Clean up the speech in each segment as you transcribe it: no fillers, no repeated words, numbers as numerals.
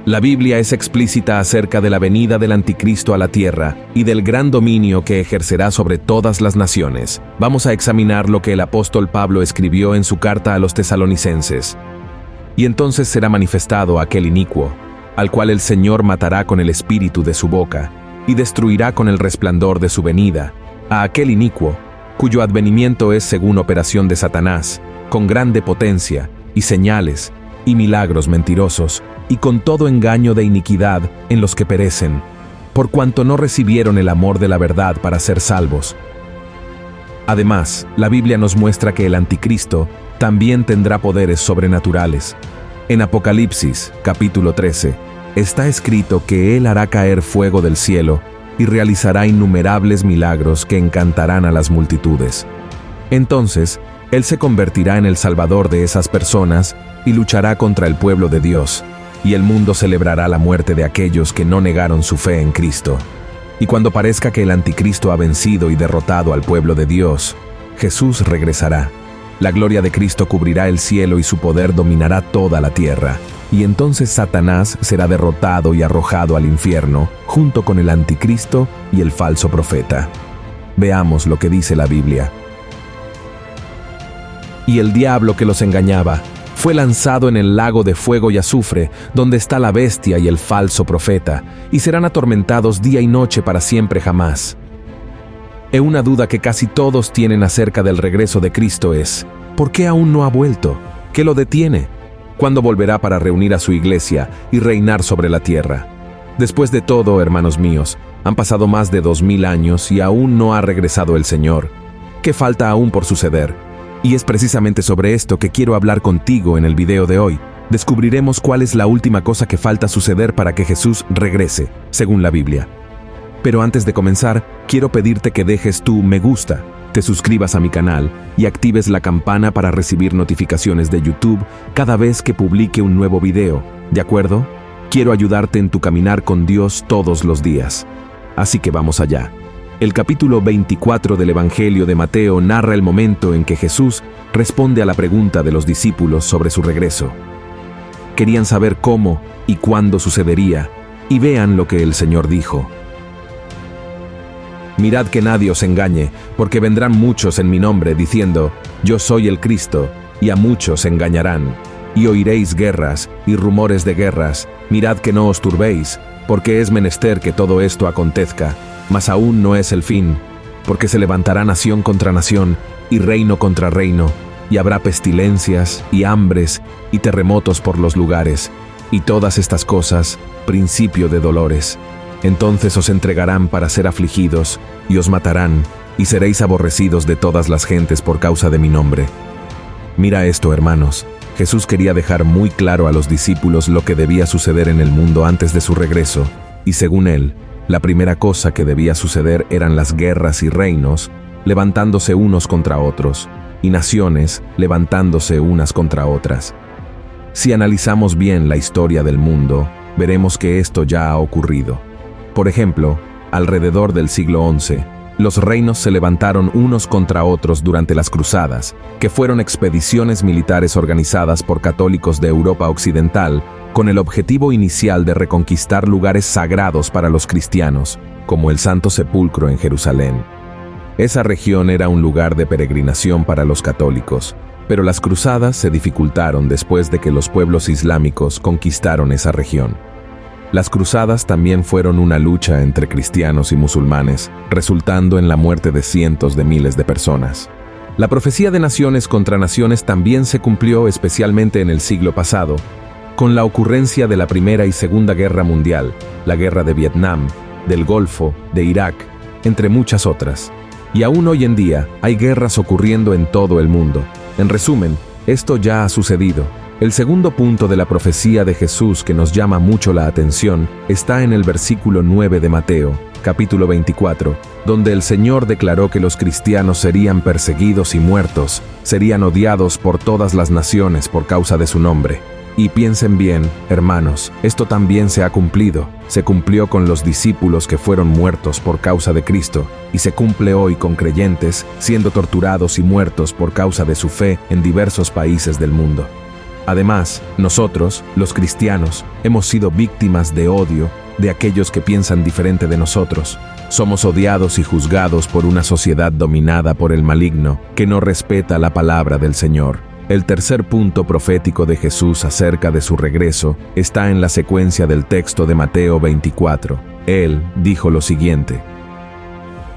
La Biblia es explícita acerca de la venida del anticristo a la tierra y del gran dominio que ejercerá sobre todas las naciones. Vamos a examinar lo que el apóstol Pablo escribió en su carta a los tesalonicenses. Y entonces será manifestado aquel inicuo, al cual el Señor matará con el espíritu de su boca, y destruirá con el resplandor de su venida, a aquel inicuo, cuyo advenimiento es según operación de Satanás, con grande potencia, y señales, y milagros mentirosos, y con todo engaño de iniquidad en los que perecen, por cuanto no recibieron el amor de la verdad para ser salvos. Además, la Biblia nos muestra que el anticristo también tendrá poderes sobrenaturales. En Apocalipsis, capítulo 13, está escrito que él hará caer fuego del cielo y realizará innumerables milagros que encantarán a las multitudes. Entonces, él se convertirá en el salvador de esas personas y luchará contra el pueblo de Dios, y el mundo celebrará la muerte de aquellos que no negaron su fe en Cristo. Y cuando parezca que el anticristo ha vencido y derrotado al pueblo de Dios, Jesús regresará. La gloria de Cristo cubrirá el cielo y su poder dominará toda la tierra. Y entonces Satanás será derrotado y arrojado al infierno, junto con el anticristo y el falso profeta. Veamos lo que dice la Biblia. Y el diablo que los engañaba fue lanzado en el lago de fuego y azufre, donde está la bestia y el falso profeta, y serán atormentados día y noche para siempre jamás. Una duda que casi todos tienen acerca del regreso de Cristo es: ¿por qué aún no ha vuelto? ¿Qué lo detiene? ¿Cuándo volverá para reunir a su iglesia y reinar sobre la tierra? Después de todo, hermanos míos, han pasado más de 2000 años y aún no ha regresado el Señor. ¿Qué falta aún por suceder? Y es precisamente sobre esto que quiero hablar contigo en el video de hoy. Descubriremos cuál es la última cosa que falta suceder para que Jesús regrese, según la Biblia. Pero antes de comenzar, quiero pedirte que dejes tu me gusta, te suscribas a mi canal y actives la campana para recibir notificaciones de YouTube cada vez que publique un nuevo video, ¿de acuerdo? Quiero ayudarte en tu caminar con Dios todos los días. Así que vamos allá. El capítulo 24 del Evangelio de Mateo narra el momento en que Jesús responde a la pregunta de los discípulos sobre su regreso. Querían saber cómo y cuándo sucedería, y vean lo que el Señor dijo. Mirad que nadie os engañe, porque vendrán muchos en mi nombre diciendo: yo soy el Cristo, y a muchos engañarán. Y oiréis guerras y rumores de guerras. Mirad que no os turbéis, porque es menester que todo esto acontezca, mas aún no es el fin, porque se levantará nación contra nación, y reino contra reino, y habrá pestilencias, y hambres, y terremotos por los lugares, y todas estas cosas, principio de dolores. Entonces os entregarán para ser afligidos, y os matarán, y seréis aborrecidos de todas las gentes por causa de mi nombre. Mira esto, hermanos. Jesús quería dejar muy claro a los discípulos lo que debía suceder en el mundo antes de su regreso, y según él, la primera cosa que debía suceder eran las guerras y reinos, levantándose unos contra otros, y naciones levantándose unas contra otras. Si analizamos bien la historia del mundo, veremos que esto ya ha ocurrido. Por ejemplo, alrededor del siglo XI, los reinos se levantaron unos contra otros durante las Cruzadas, que fueron expediciones militares organizadas por católicos de Europa Occidental con el objetivo inicial de reconquistar lugares sagrados para los cristianos, como el Santo Sepulcro en Jerusalén. Esa región era un lugar de peregrinación para los católicos, pero las cruzadas se dificultaron después de que los pueblos islámicos conquistaron esa región. Las cruzadas también fueron una lucha entre cristianos y musulmanes, resultando en la muerte de cientos de miles de personas. La profecía de naciones contra naciones también se cumplió especialmente en el siglo pasado, con la ocurrencia de la Primera y Segunda Guerra Mundial, la Guerra de Vietnam, del Golfo, de Irak, entre muchas otras. Y aún hoy en día hay guerras ocurriendo en todo el mundo. En resumen, esto ya ha sucedido. El segundo punto de la profecía de Jesús que nos llama mucho la atención está en el versículo 9 de Mateo, capítulo 24, donde el Señor declaró que los cristianos serían perseguidos y muertos, serían odiados por todas las naciones por causa de su nombre. Y piensen bien, hermanos, esto también se ha cumplido. Se cumplió con los discípulos que fueron muertos por causa de Cristo, y se cumple hoy con creyentes siendo torturados y muertos por causa de su fe en diversos países del mundo. Además, nosotros, los cristianos, hemos sido víctimas de odio de aquellos que piensan diferente de nosotros. Somos odiados y juzgados por una sociedad dominada por el maligno, que no respeta la palabra del Señor. El tercer punto profético de Jesús acerca de su regreso está en la secuencia del texto de Mateo 24. Él dijo lo siguiente: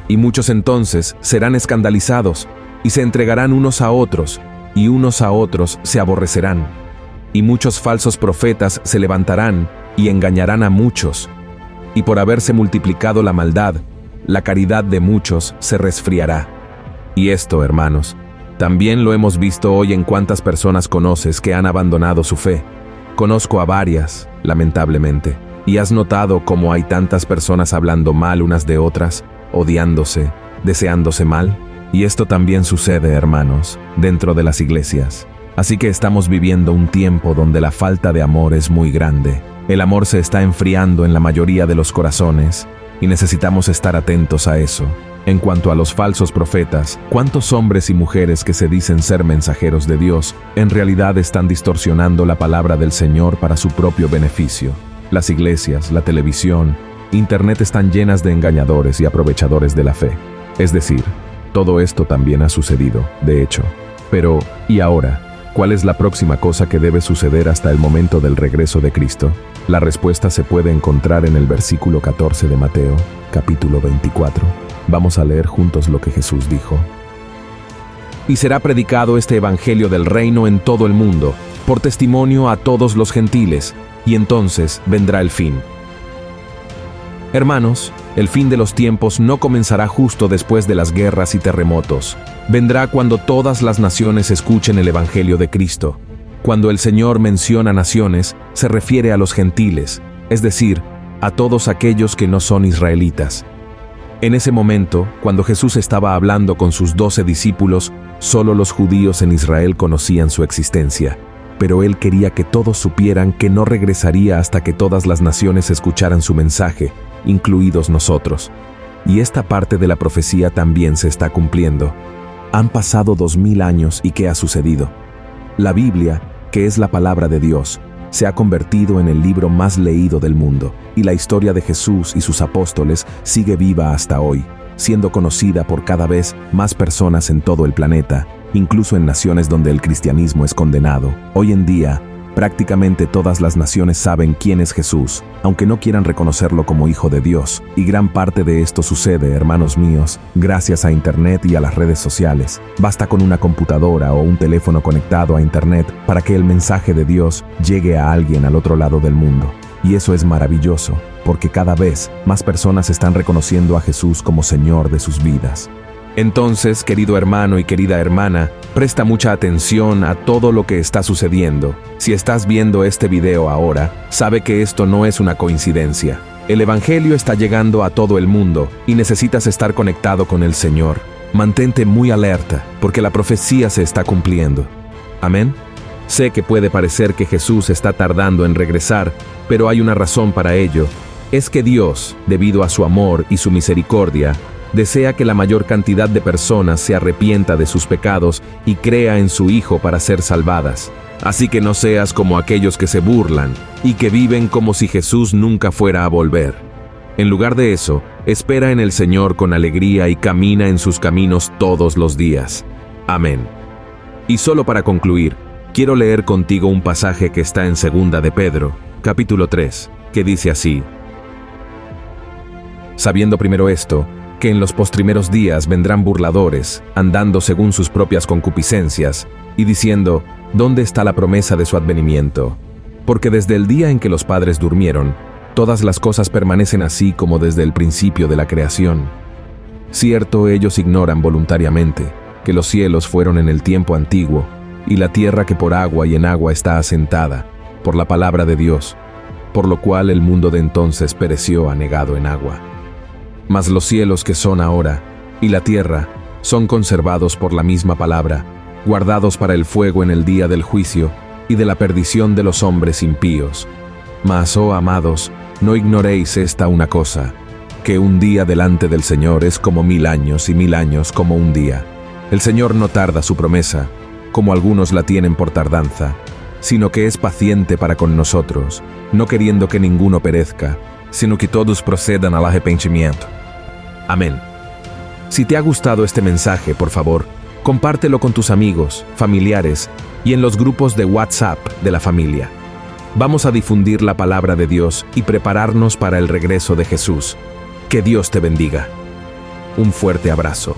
«Y muchos entonces serán escandalizados, y se entregarán unos a otros, y unos a otros se aborrecerán. Y muchos falsos profetas se levantarán y engañarán a muchos. Y por haberse multiplicado la maldad, la caridad de muchos se resfriará». Y esto, hermanos, también lo hemos visto hoy en cuántas personas conoces que han abandonado su fe. Conozco a varias, lamentablemente. ¿Y has notado cómo hay tantas personas hablando mal unas de otras, odiándose, deseándose mal? Y esto también sucede, hermanos, dentro de las iglesias. Así que estamos viviendo un tiempo donde la falta de amor es muy grande. El amor se está enfriando en la mayoría de los corazones y necesitamos estar atentos a eso. En cuanto a los falsos profetas, ¿cuántos hombres y mujeres que se dicen ser mensajeros de Dios en realidad están distorsionando la palabra del Señor para su propio beneficio? Las iglesias, la televisión, Internet están llenas de engañadores y aprovechadores de la fe. Es decir, todo esto también ha sucedido, de hecho. Pero, ¿y ahora? ¿Cuál es la próxima cosa que debe suceder hasta el momento del regreso de Cristo? La respuesta se puede encontrar en el versículo 14 de Mateo, capítulo 24. Vamos a leer juntos lo que Jesús dijo. «Y será predicado este evangelio del reino en todo el mundo, por testimonio a todos los gentiles, y entonces vendrá el fin». Hermanos, el fin de los tiempos no comenzará justo después de las guerras y terremotos. Vendrá cuando todas las naciones escuchen el evangelio de Cristo. Cuando el Señor menciona naciones, se refiere a los gentiles, es decir, a todos aquellos que no son israelitas. En ese momento, cuando Jesús estaba hablando con sus 12 discípulos, solo los judíos en Israel conocían su existencia. Pero Él quería que todos supieran que no regresaría hasta que todas las naciones escucharan su mensaje, incluidos nosotros. Y esta parte de la profecía también se está cumpliendo. Han pasado 2000 años y ¿qué ha sucedido? La Biblia, que es la palabra de Dios, se ha convertido en el libro más leído del mundo, y la historia de Jesús y sus apóstoles sigue viva hasta hoy, siendo conocida por cada vez más personas en todo el planeta, incluso en naciones donde el cristianismo es condenado. Hoy en día, prácticamente todas las naciones saben quién es Jesús, aunque no quieran reconocerlo como Hijo de Dios, y gran parte de esto sucede, hermanos míos, gracias a Internet y a las redes sociales. Basta con una computadora o un teléfono conectado a Internet para que el mensaje de Dios llegue a alguien al otro lado del mundo. Y eso es maravilloso, porque cada vez más personas están reconociendo a Jesús como Señor de sus vidas. Entonces, querido hermano y querida hermana, presta mucha atención a todo lo que está sucediendo. Si estás viendo este video ahora, sabe que esto no es una coincidencia. El Evangelio está llegando a todo el mundo y necesitas estar conectado con el Señor. Mantente muy alerta, porque la profecía se está cumpliendo. ¿Amén? Sé que puede parecer que Jesús está tardando en regresar, pero hay una razón para ello. Es que Dios, debido a su amor y su misericordia, desea que la mayor cantidad de personas se arrepienta de sus pecados y crea en su Hijo para ser salvadas. Así que no seas como aquellos que se burlan y que viven como si Jesús nunca fuera a volver. En lugar de eso, espera en el Señor con alegría y camina en sus caminos todos los días. Amén. Y solo para concluir, quiero leer contigo un pasaje que está en 2 de Pedro, capítulo 3, que dice así: «Sabiendo primero esto, que en los postrimeros días vendrán burladores, andando según sus propias concupiscencias, y diciendo, ¿dónde está la promesa de su advenimiento? Porque desde el día en que los padres durmieron, todas las cosas permanecen así como desde el principio de la creación. Cierto, ellos ignoran voluntariamente que los cielos fueron en el tiempo antiguo, y la tierra que por agua y en agua está asentada, por la palabra de Dios, por lo cual el mundo de entonces pereció anegado en agua. Mas los cielos que son ahora, y la tierra, son conservados por la misma palabra, guardados para el fuego en el día del juicio y de la perdición de los hombres impíos. Mas, oh amados, no ignoréis esta una cosa, que un día delante del Señor es como 1000 años y 1000 años como un día. El Señor no tarda su promesa, como algunos la tienen por tardanza, sino que es paciente para con nosotros, no queriendo que ninguno perezca, sino que todos procedan al arrepentimiento. Amén. Si te ha gustado este mensaje, por favor, compártelo con tus amigos, familiares y en los grupos de WhatsApp de la familia. Vamos a difundir la palabra de Dios y prepararnos para el regreso de Jesús. Que Dios te bendiga. Un fuerte abrazo.